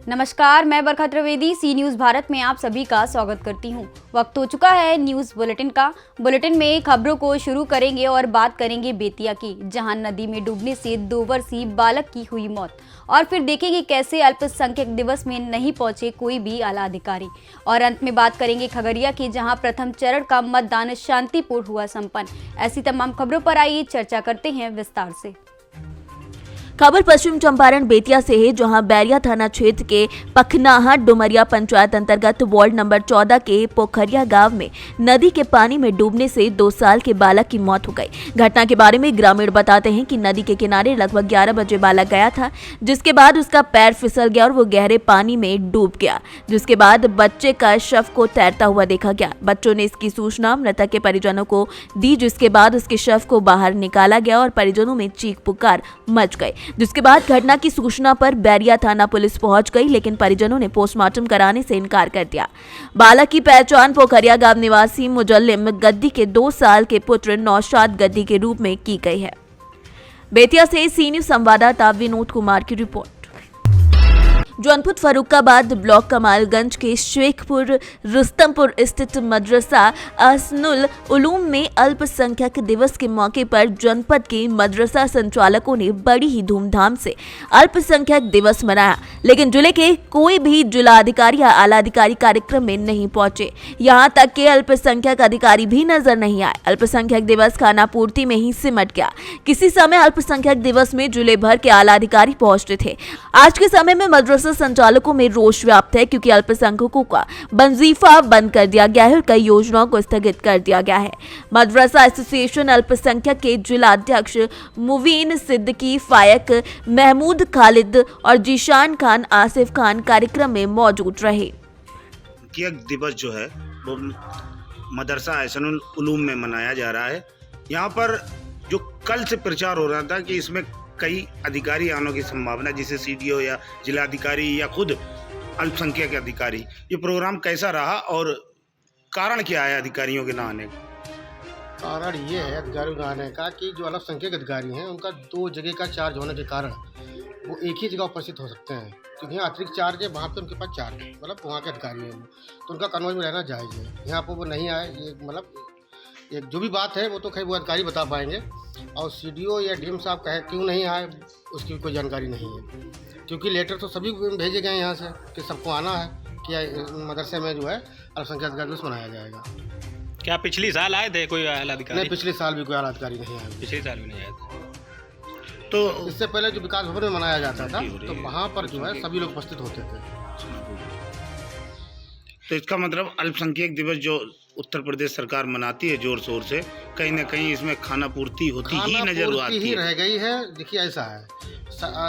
नमस्कार, मैं बरखा त्रिवेदी सी न्यूज़ भारत में आप सभी का स्वागत करती हूं। वक्त हो चुका है न्यूज़ बुलेटिन का। बुलेटिन में खबरों को शुरू करेंगे और बात करेंगे बेतिया की, जहां नदी में डूबने से 2 वर्षीय बालक की हुई मौत। और फिर देखेंगे कैसे अल्पसंख्यक दिवस में नहीं पहुंचे कोई भी आला अधिकारी। और अंत में बात करेंगे खगड़िया की, जहां प्रथम चरण का मतदान शांतिपूर्ण हुआ संपन्न। ऐसी तमाम खबरों पर आइए चर्चा करते हैं विस्तार से। खबर पश्चिम चंपारण बेतिया से है, जहां बैरिया थाना क्षेत्र के पखनाहा डुमरिया पंचायत अंतर्गत वार्ड नंबर 14 के पोखरिया गांव में नदी के पानी में डूबने से 2 साल के बालक की मौत हो गई। घटना के बारे में ग्रामीण बताते हैं कि नदी के किनारे लगभग 11 बजे बालक गया था, जिसके बाद उसका पैर फिसल गया और वो गहरे पानी में डूब गया, जिसके बाद बच्चे का शव को तैरता हुआ देखा गया। बच्चों ने इसकी सूचना मृतक के परिजनों को दी, जिसके बाद उसके शव को बाहर निकाला गया और परिजनों में चीख पुकार मच गई। जिसके बाद घटना की सूचना पर बैरिया थाना पुलिस पहुंच गई, लेकिन परिजनों ने पोस्टमार्टम कराने से इनकार कर दिया। बालक की पहचान पोखरिया गांव निवासी मुजल्लिम गद्दी के 2 साल के पुत्र नौशाद गद्दी के रूप में की गई है। बेतिया से सी न्यूज़ संवाददाता विनोद कुमार की रिपोर्ट। जौनपुर फर्रुखाबाद ब्लॉक कमालगंज के शेखपुर रुस्तमपुर स्थित मदरसा असनुल उलूम में अल्पसंख्यक दिवस के मौके पर जनपद के मदरसा संचालकों ने बड़ी ही धूमधाम से अल्पसंख्यक दिवस मनाया, लेकिन जिले के कोई भी जिलाधिकारी या आला अधिकारी कार्यक्रम में नहीं पहुंचे। यहां तक के अल्पसंख्यक अधिकारी भी नजर नहीं आए। अल्पसंख्यक दिवस खाना पूर्ति में ही सिमट गया। किसी समय अल्पसंख्यक दिवस में जिले भर के आला अधिकारी पहुंचते थे। आज के समय में मदरसा संचालकों में रोष व्याप्त है, क्योंकि अल्पसंख्यकों का वजीफा बंद कर दिया गया है और कई योजनाओं को स्थगित कर दिया गया है। मदरसा एसोसिएशन अल्पसंख्यक के जिला अध्यक्ष मुवीन सिद्दीकी, फायक, महमूद खालिद और जीशान खान आसिफ खान कार्यक्रम में मौजूद रहे। दिवस जो है वो मदरसा एहसानुल उलूम में मनाया जा रहा है। यहाँ पर जो कल से प्रचार हो रहा था कि इसमें कई अधिकारी आने की संभावना, जैसे सीडीओ या जिलाधिकारी या खुद अल्पसंख्यक अधिकारी, ये प्रोग्राम कैसा रहा और कारण क्या है अधिकारियों के ना आने का? कारण ये है अधिकारियों का आने का कि जो अल्पसंख्यक अधिकारी हैं उनका 2 जगह का चार्ज होने के कारण वो एक ही जगह उपस्थित हो सकते हैं, क्योंकि यहाँ अतिरिक्त चार्ज है, वहाँ पे उनके पास चार्ज है, मतलब वहाँ के अधिकारी हैं, तो उनका कन्वॉय में रहना जायज़ है। यहाँ पर वो नहीं आए, ये मतलब एक जो भी बात है वो तो खैर वो अधिकारी बता पाएंगे, और सीडीओ या डीएम साहब कहे क्यों नहीं आए उसकी कोई जानकारी नहीं है, क्योंकि लेटर तो सभी भेजे गए यहाँ से कि सबको आना है कि मदरसे में जो है अल्पसंख्यक दिवस मनाया जाएगा। क्या पिछली साल आए थे कोई आला अधिकारी? नहीं, पिछले साल भी कोई आला अधिकारी नहीं आया। पिछले साल भी नहीं आए थे। तो इससे पहले जो विकास भवन में मनाया जाता था तो वहाँ पर जो है सभी लोग उपस्थित होते थे। तो इसका मतलब अल्पसंख्यक दिवस जो उत्तर प्रदेश सरकार मनाती है जोर शोर से, कहीं ना कहीं इसमें खाना पूर्ति होती ही नजर आती ही है। रह गई है। देखिए ऐसा है,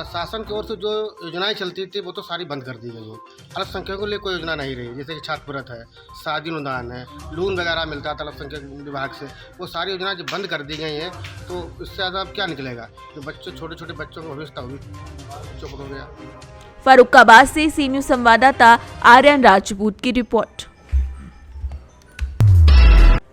शासन की ओर से जो योजनाएं चलती थी वो तो सारी बंद कर दी गई हैं। अल्पसंख्यकों के लिए कोई योजना नहीं रही, जैसे कि छात्रवृत्ति है, शादी अनुदान है, लोन वगैरह मिलता था अल्पसंख्यक विभाग से, वो सारी योजनाएं जब बंद कर दी गई हैं तो इससे ज़्यादा अब क्या निकलेगा? जो बच्चे छोटे छोटे बच्चों का भविष्य वो भी चौपट हो गया। फर्रुखाबाद से सी न्यूज़ संवाददाता आर्यन राजपूत की रिपोर्ट।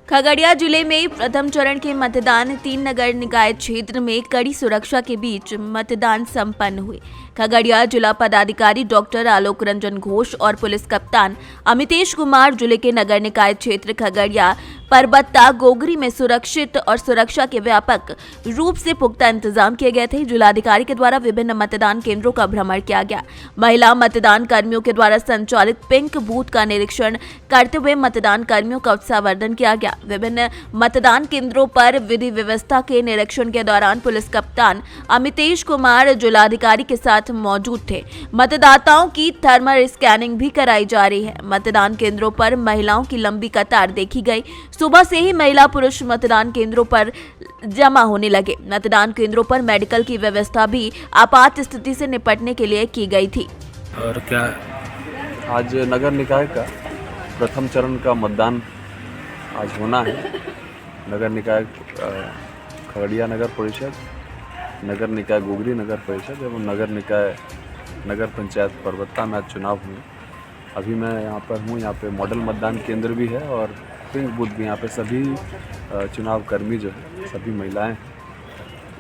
खगड़िया जिले में प्रथम चरण के मतदान 3 नगर निकाय क्षेत्र में कड़ी सुरक्षा के बीच मतदान संपन्न हुए। खगड़िया जिला पदाधिकारी डॉक्टर आलोक रंजन घोष और पुलिस कप्तान अमितेश कुमार जिले के नगर निकाय क्षेत्र खगड़िया परबत्ता गोगरी में सुरक्षित और सुरक्षा के व्यापक रूप से पुख्ता इंतजाम किए गए थे। जिलाधिकारी के द्वारा विभिन्न मतदान केंद्रों का भ्रमण किया गया। महिला मतदान कर्मियों के द्वारा संचालित पिंक बूथ का निरीक्षण करते हुए मतदान कर्मियों का उत्साहवर्धन किया गया। विभिन्न मतदान केंद्रों पर विधि व्यवस्था के निरीक्षण के दौरान पुलिस कप्तान अमितेश कुमार जिलाधिकारी के साथ मौजूद थे। मतदाताओं की थर्मल स्कैनिंग भी कराई जा रही है। मतदान केंद्रों पर महिलाओं की लंबी कतार देखी गई। सुबह से ही महिला पुरुष मतदान केंद्रों पर जमा होने लगे। मतदान केंद्रों पर मेडिकल की व्यवस्था भी आपात स्थिति से निपटने के लिए की गई थी। और क्या आज नगर निकाय का प्रथम चरण का मतदान आज होना है। नगर निकाय खगड़िया नगर परिषद, नगर निकाय गोगरी नगर परिषद एवं नगर निकाय नगर पंचायत परबत्ता में आज चुनाव हुए। अभी मैं यहाँ पर हूँ। यहाँ पे मॉडल मतदान केंद्र भी है और पिंक बूथ भी। यहाँ पे सभी चुनाव कर्मी जो है सभी महिलाएं,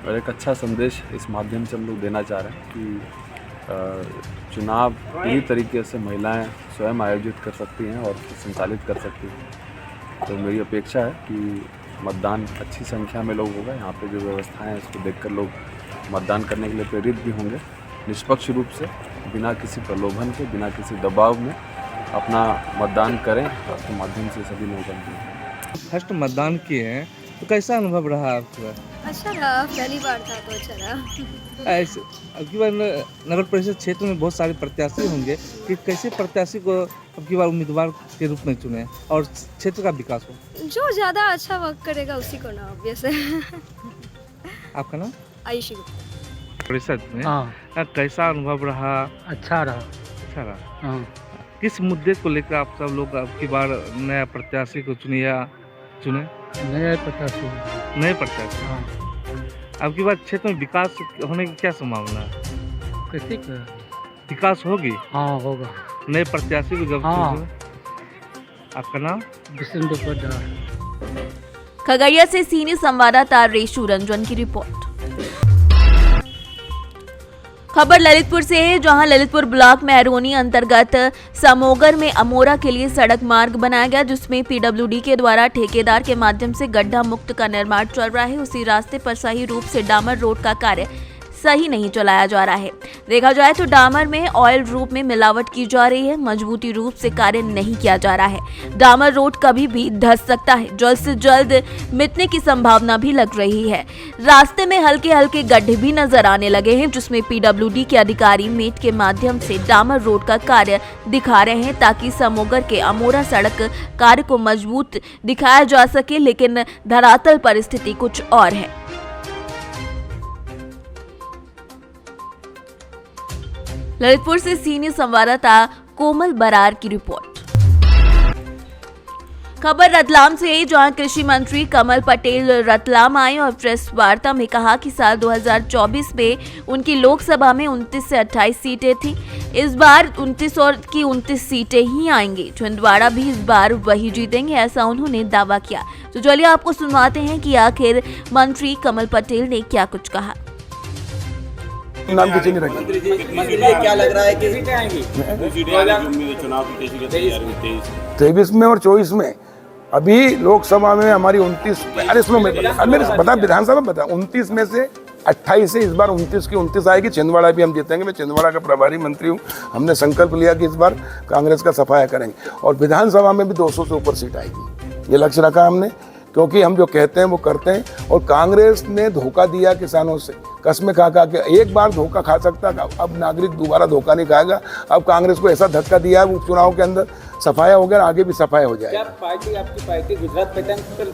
और एक अच्छा संदेश इस माध्यम से हम लोग देना चाह रहे हैं कि चुनाव पूरी तरीके से महिलाएं स्वयं आयोजित कर सकती हैं और संचालित कर सकती हैं। तो मेरी अपेक्षा है कि मतदान अच्छी संख्या में लोग होगा। यहाँ पे जो व्यवस्थाएं हैं उसको देखकर लोग मतदान करने के लिए प्रेरित भी होंगे। निष्पक्ष रूप से बिना किसी प्रलोभन के, बिना किसी दबाव में अपना मतदान करें। आपके माध्यम से सभी लोगों को फर्स्ट मतदान किए हैं तो कैसा अनुभव रहा आपका? अच्छा रहा, पहली बार था तो अच्छा रहा। ऐसे अब की बार नगर परिषद क्षेत्र में बहुत सारे प्रत्याशी होंगे कि कैसे प्रत्याशी को अब की बार उम्मीदवार के रूप में चुने और क्षेत्र का विकास हो? जो ज़्यादा अच्छा वर्क करेगा उसी को ना, ऑब्वियस है। आपका नाम? आयुषी। परिषद में कैसा अनुभव रहा? अच्छा रहा। किस मुद्दे को लेकर आप सब लोग अब की बार नया प्रत्याशी को चुने? नए प्रत्याशी। अब की बार क्षेत्र में विकास होने की क्या संभावना है? कैसे का? विकास होगी? हाँ होगा। नए प्रत्याशी को जब चुने? आपका नाम? खगड़िया से सीनियर संवाददाता रेशु रंजन की रिपोर्ट। खबर ललितपुर से है, जहां ललितपुर ब्लॉक मेहरोनी अंतर्गत समोगर में अमोरा के लिए सड़क मार्ग बनाया गया, जिसमें पीडब्ल्यूडी के द्वारा ठेकेदार के माध्यम से गड्ढा मुक्त का निर्माण चल रहा है। उसी रास्ते पर सही रूप से डामर रोड का कार्य सही नहीं चलाया जा रहा है। देखा जाए तो डामर में ऑयल रूप में मिलावट की जा रही है, मजबूती रूप से कार्य नहीं किया जा रहा है। डामर रोड कभी भी धंस सकता है, जल्द से जल्द मिटने की संभावना भी लग रही है। रास्ते में हल्के हल्के गड्ढे भी नजर आने लगे हैं, जिसमें पीडब्ल्यूडी के अधिकारी मेट के माध्यम से डामर रोड का कार्य दिखा रहे हैं, ताकि समोगर के अमोरा सड़क कार्य को मजबूत दिखाया जा सके, लेकिन धरातल परिस्थिति कुछ और है। ललितपुर से सीनियर संवाददाता कोमल बरार की रिपोर्ट। खबर रतलाम से है, जहां कृषि मंत्री कमल पटेल रतलाम आए और प्रेस वार्ता में कहा कि साल 2024 में उनकी लोकसभा में 29 से 28 सीटें थी। इस बार 29 और की 29 सीटें ही आएंगी। छिंदवाड़ा भी इस बार वही जीतेंगे, ऐसा उन्होंने दावा किया। तो चलिए आपको सुनवाते हैं कि आखिर मंत्री कमल पटेल ने क्या कुछ कहा। नाम की चीनी रखी। मंत्री जी क्या लग रहा है कि सीटें आएंगी? चुनाव की कैसी तैयारी हुई? 23 में और 24 में। अभी लोकसभा में हमारी 29, अरे सुनो मेरे बता, विधानसभा बता, 29 में से 28 से इस बार 29 की 29 आएगी। छिंदवाड़ा भी हम जीतेंगे। मैं छिंदवाड़ा का प्रभारी मंत्री हूँ। हमने संकल्प लिया कि इस बार कांग्रेस का सफाया करेंगे और विधानसभा में भी 200 से ऊपर सीट आएगी। ये लक्ष्य रखा हमने, क्योंकि हम जो कहते हैं वो करते हैं। और कांग्रेस ने धोखा दिया किसानों से, कसमें खा के। एक बार धोखा खा सकता, अब नागरिक दोबारा धोखा नहीं खाएगा। अब कांग्रेस को ऐसा धक्का दिया है उपचुनाव के अंदर, सफाया हो गया, आगे भी सफाया हो जाएगा। क्या पार्टी, आपकी पार्टी गुजरात पैटर्न पर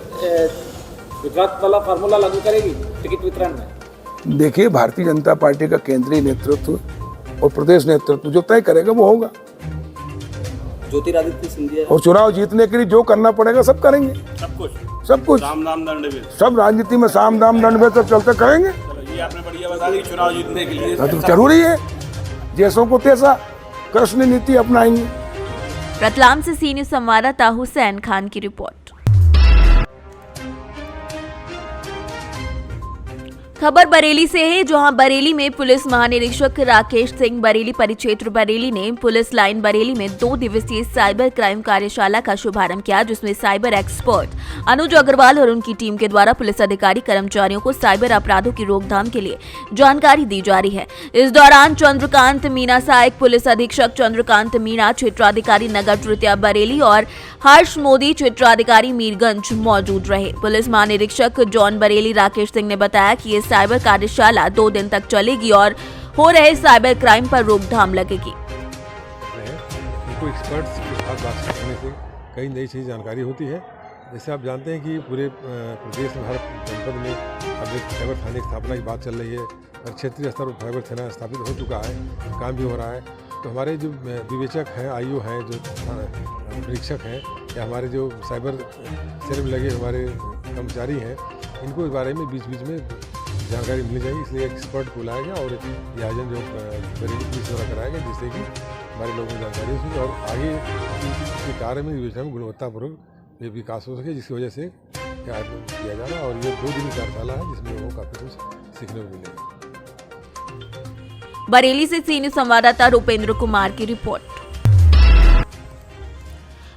गुजरात वाला फार्मूला लागू करेगी टिकट वितरण में? देखिए, भारतीय जनता पार्टी का केंद्रीय नेतृत्व और प्रदेश नेतृत्व जो तय करेगा वो होगा। ज्योतिरादित्य सिंधिया और चुनाव जीतने के लिए जो करना पड़ेगा सब करेंगे। सब कुछ साम दाम दंड भी, सब राजनीति में साम दाम दंड में तो चलते करेंगे। ये आपने बढ़िया बता दी। चुनाव जीतने के लिए तो जरूरी है, जैसों को तैसा कृष्ण नीति अपनाएंगे। रतलाम से सीनियर संवाददाता हुसैन खान की रिपोर्ट। खबर बरेली से है, जहां बरेली में पुलिस महानिरीक्षक राकेश सिंह बरेली परिक्षेत्र बरेली ने पुलिस लाइन बरेली में 2 दिवसीय साइबर क्राइम कार्यशाला का शुभारंभ किया, जिसमें साइबर एक्सपर्ट अनुज अग्रवाल और उनकी टीम के द्वारा पुलिस अधिकारी कर्मचारियों को साइबर अपराधों की रोकथाम के लिए जानकारी दी जा रही है। इस दौरान चंद्रकांत मीणा सहायक पुलिस अधीक्षक चंद्रकांत मीणा, क्षेत्राधिकारी नगर तृतीया बरेली और हर्ष मोदी, क्षेत्राधिकारी मीरगंज मौजूद रहे। पुलिस महानिरीक्षक जॉन बरेली राकेश सिंह ने बताया कि ये साइबर कार्यशाला 2 दिन तक चलेगी और हो रहे साइबर क्राइम पर रोकथाम लगेगी। उनको एक्सपर्ट्स के साथ बातचीत करने से कई नई चीज़ जानकारी होती है। जैसे आप जानते हैं कि पूरे प्रदेश में हर जनपद में अब एक साइबर थाने की स्थापना की बात चल रही है और क्षेत्रीय स्तर पर साइबर थाना स्थापित हो चुका है, काम भी हो रहा है। तो हमारे जो विवेचक हैं, आईओ हैं, जो परीक्षक हैं या हमारे जो साइबर सेल में लगे हमारे कर्मचारी हैं, इनको इस बारे में बीच बीच में जानकारी मिल जाएगी। इसलिए एक्सपर्ट को बुलाया गया और ये आयोजन जो बरेली पुलिस द्वारा कराया गया, जिससे कि हमारे लोगों को जानकारी हो सके और आगे के कार्य में योजना में गुणवत्तापूर्वक विकास हो सके, जिसकी वजह से आयोजन किया जा रहा है। और ये 2 दिन की कार्यशाला है, जिसमें लोगों को काफ़ी कुछ सीखने को मिलेगा। बरेली से सी न्यूज संवाददाता रूपेंद्र कुमार की रिपोर्ट।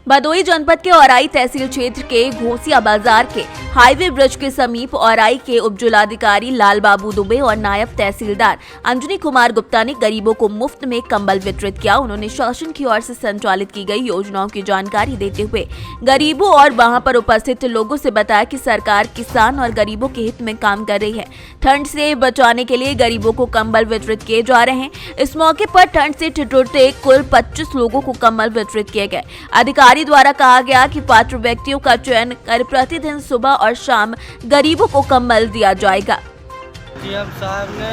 भदोही जनपद के औराई तहसील क्षेत्र के घोसिया बाजार के हाईवे ब्रिज के समीप औराई के उपजिलाधिकारी लाल बाबू दुबे और नायब तहसीलदार अंजनी कुमार गुप्ता ने गरीबों को मुफ्त में कंबल वितरित किया। उन्होंने शासन की ओर से संचालित की गई योजनाओं की जानकारी देते हुए गरीबों और वहां पर उपस्थित लोगों से बताया कि सरकार किसान और गरीबों के हित में काम कर रही है। ठंड से बचाने के लिए गरीबों को कंबल वितरित किए जा रहे हैं। इस मौके पर ठंड से ठिठुरते कुल 25 लोगों को कंबल वितरित किए गए। अधिकारी द्वारा कहा गया कि पात्र व्यक्तियों का चयन कर प्रतिदिन सुबह और शाम गरीबों को कंबल दिया जाएगा। सीएम साहब ने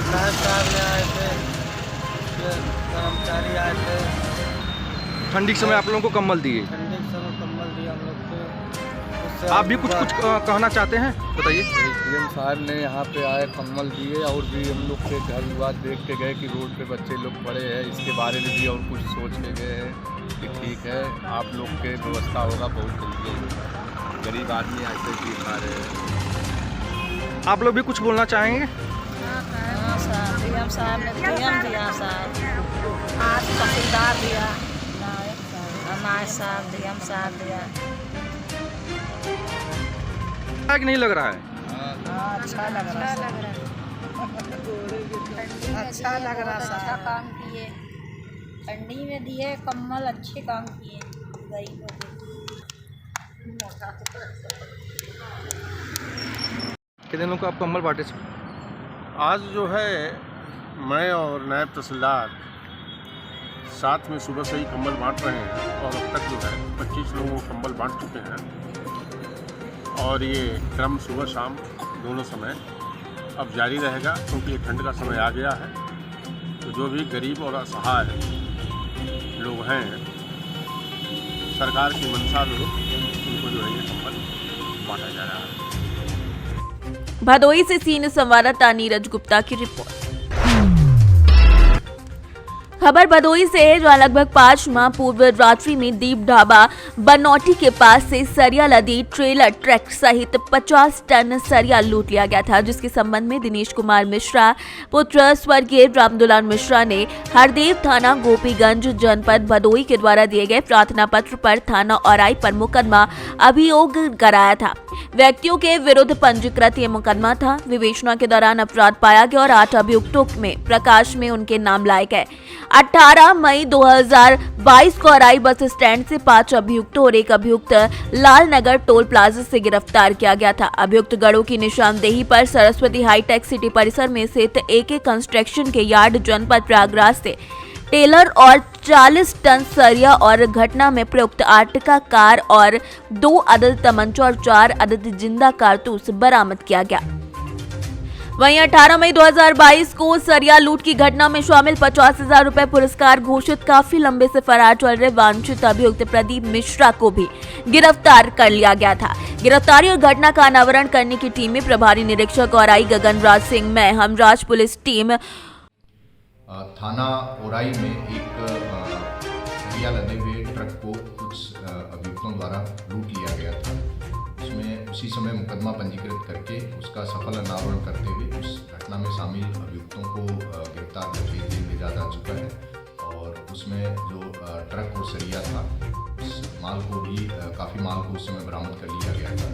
नायब साहब ने आए थे, कर्मचारी आए थे। ठंडी के समय आप लोगों को कंबल दिए, ठंडी के समय कंबल दिया हम लोग को। आप भी कुछ कहना चाहते हैं, बताइए। सीएम साहब ने यहाँ पे आए, कंबल दिए और भी हम लोग के घर विवाद देख के गए कि रोड पे बच्चे लोग पड़े हैं, इसके बारे में भी और कुछ सोच के गए हैं कि ठीक है आप लोग के व्यवस्था होगा बहुत जल्दी। गरीब आदमी ऐसे भी खा रहे हैं। आप लोग भी कुछ बोलना चाहेंगे? हाँ साहब, सीएम साहब ने दिया साहब, आज तहसीलदार दिया, नायब साहब डीएम साहब दिया। कि नहीं लग रहा है? अच्छा लग रहा है, अच्छा लग रहा है। अच्छा काम किए, ठंडी में दिए कम्बल, अच्छे काम किए गरीबों के। कितने लोगों को आप कंबल बांटे? आज जो है मैं और नायब तहसीलदार साथ में सुबह से ही कंबल बांट रहे हैं और अब तक जो है 25 लोगों को कंबल बांट चुके हैं और ये क्रम सुबह शाम दोनों समय अब जारी रहेगा क्योंकि ये ठंड का समय आ गया है। तो जो भी गरीब और असहाय लोग हैं, सरकार की मंशा में उनको जो है ये कंबल बांटा जा रहा है। भदोही से सी न्यूज संवाददाता नीरज गुप्ता की रिपोर्ट। खबर भदोही से है, जहां लगभग 5 माह पूर्व रात्रि में दीप ढाबा बनौटी के पास से सरिया लदी ट्रेलर ट्रक सहित 50 टन सरिया लूट लिया गया था, जिसके संबंध में दिनेश कुमार मिश्रा पुत्र स्वर्गीय रामदुलाल मिश्रा ने हरदेव थाना गोपीगंज जनपद भदोही के द्वारा दिए गए प्रार्थना पत्र पर थाना औराई पर मुकदमा अभियोग कराया था। व्यक्तियों के विरुद्ध पंजीकृत ये मुकदमा था। विवेचना के दौरान अपराध पाया गया और 8 अभियुक्तों में प्रकाश में उनके नाम लाए गए। 18 मई 2022 को औराई बस स्टैंड से 5 अभियुक्तों और 1 अभियुक्त लालनगर टोल प्लाजा से गिरफ्तार किया गया था। अभियुक्त गढ़ों की निशानदेही पर सरस्वती हाईटेक सिटी परिसर में स्थित AK कंस्ट्रक्शन के यार्ड जनपद प्रयागराज से टेलर और 40 टन सरिया और घटना में प्रयुक्त आर्टिका कार और 2 अदद तमंचा और 4 अदद जिंदा कारतूस बरामद किया गया। वहीं 18 मई 2022 को सरिया लूट की घटना में शामिल 50,000 रुपए पुरस्कार घोषित काफी लंबे से फरार चल रहे वांछित अभियुक्त प्रदीप मिश्रा को भी गिरफ्तार कर लिया गया था। गिरफ्तारी और घटना का अनावरण करने की टीम में प्रभारी निरीक्षक औराई गगनराज सिंह में हमराज पुलिस टीम थाना औराई में एक सरिया लदे हुए ट्रक को कुछ अभियुक्तों द्वारा लूट लिया गया था। उसमें उसी समय मुकदमा पंजीकृत करके उसका सफल अनावरण करते हुए उस घटना में शामिल अभियुक्तों को गिरफ्तार करके जेल भेजा जा चुका है और उसमें जो ट्रक और सरिया था उस माल को भी काफ़ी माल को उस समय बरामद कर लिया गया था।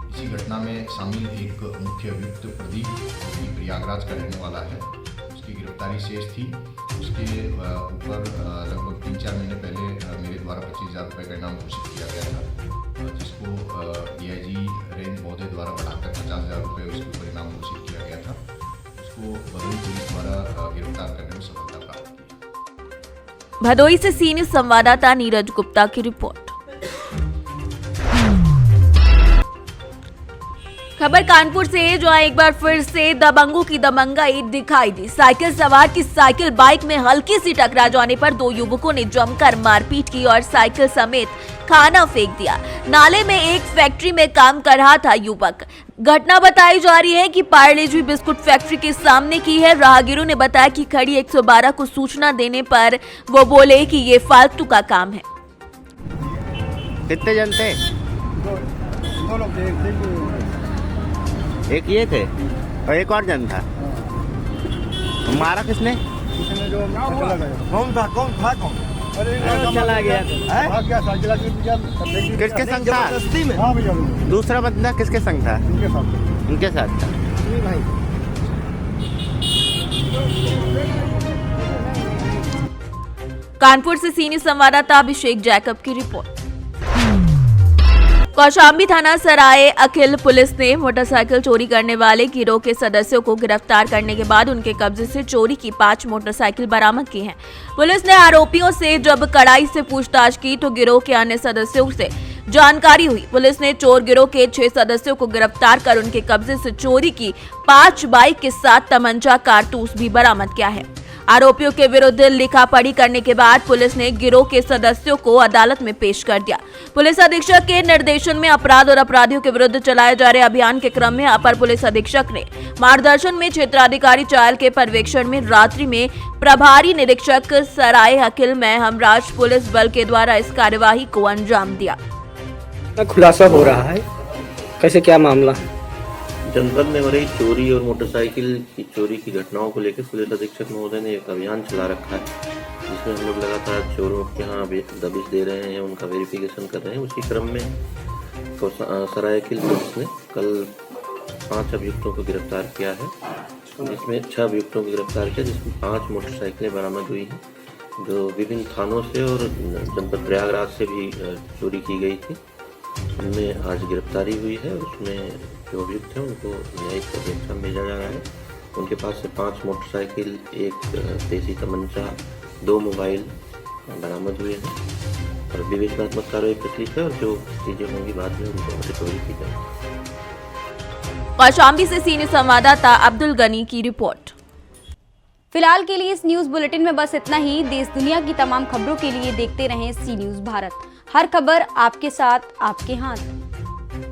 इसी घटना में शामिल एक मुख्य अभियुक्त प्रदीप जो प्रयागराज का रहने वाला है, उसकी गिरफ्तारी शेष थी। उसके ऊपर लगभग 3-4 महीने पहले मेरे द्वारा 25,000 रुपये का इनाम घोषित किया गया था, जिसको DIG रेंज महोदय द्वारा बढ़ाकर 50,000 रुपये उसके ऊपर इनाम घोषित किया गया था। उसको भदोही पुलिस द्वारा गिरफ्तार करने में सफलता प्राप्त की। भदोही से सी न्यूज संवाददाता नीरज गुप्ता की रिपोर्ट। खबर कानपुर से है, जहां एक बार फिर से दबंगों की दबंगाई दिखाई दी। साइकिल सवार की साइकिल बाइक में हल्की सी टकरा जाने पर 2 युवकों ने जमकर मारपीट की और साइकिल समेत खाना फेंक दिया। नाले में एक फैक्ट्री में काम कर रहा था युवक। घटना बताई जा रही है कि पार्लेजी बिस्कुट फैक्ट्री के सामने की है। राहगीरों ने बताया कि खड़ी 112 को सूचना देने पर वो बोले कि ये फालतू का काम है। कितने जन थे? 2 लोग थे, एक ये थे और एक और जन था। मारा किसने? कौन था कौन चला गया किसके संग था? दूसरा बंदा किसके संग था? उनके साथ था। कानपुर से सीनियर संवाददाता अभिषेक जैकब की रिपोर्ट। कौशाम्बी थाना सराय अखिल पुलिस ने मोटरसाइकिल चोरी करने वाले गिरोह के सदस्यों को गिरफ्तार करने के बाद उनके कब्जे से चोरी की 5 मोटरसाइकिल बरामद की हैं। पुलिस ने आरोपियों से जब कड़ाई से पूछताछ की तो गिरोह के अन्य सदस्यों से जानकारी हुई। पुलिस ने चोर गिरोह के 6 सदस्यों को गिरफ्तार कर उनके कब्जे से चोरी की 5 बाइक के साथ तमंचा, कारतूस भी बरामद किया है। आरोपियों के विरुद्ध लिखा पढ़ी करने के बाद पुलिस ने गिरोह के सदस्यों को अदालत में पेश कर दिया। पुलिस अधीक्षक के निर्देशन में अपराध और अपराधियों के विरुद्ध चलाए जा रहे अभियान के क्रम में अपर पुलिस अधीक्षक ने मार्गदर्शन में क्षेत्राधिकारी चायल के पर्यवेक्षण में रात्रि में प्रभारी निरीक्षक सराय अखिल में हमराज पुलिस बल के द्वारा इस कार्यवाही को अंजाम दिया। खुलासा हो रहा है, कैसे क्या मामला? जनपद में हो रही चोरी और मोटरसाइकिल की चोरी की घटनाओं को लेकर पुलिस अधीक्षक महोदय ने एक अभियान चला रखा है, जिसमें हम लोग लगातार चोरों के यहाँ दबिश दे रहे हैं, उनका वेरिफिकेशन कर रहे हैं। उसी क्रम में सरायकिल पुलिस ने कल 5 अभियुक्तों को गिरफ्तार किया है, जिसमें 6 अभियुक्तों को गिरफ्तार किया, जिसमें 5 मोटरसाइकिलें बरामद हुई हैं, जो विभिन्न थानों से और जनपद प्रयागराज से भी चोरी की गई थी। उनमें आज गिरफ्तारी हुई है। उसमें जो अभियुक्त हैं उनको न्यायिक अभिरक्षा में भेजा जा रहा है। उनके पास से 5 मोटरसाइकिल, 1 देसी तमंचा, 2 मोबाइल बरामद हुए हैं और विवेचनात्मक कार्रवाई प्रचलित है और जो चीजें होंगी बाद में उनको रिकवरी की जाएगी। कौशाम्बी से सीनियर संवाददाता अब्दुल गनी की रिपोर्ट। फिलहाल के लिए इस न्यूज बुलेटिन में बस इतना ही। देश दुनिया की तमाम खबरों के लिए देखते रहें सी न्यूज भारत। हर खबर आपके साथ, आपके हाथ।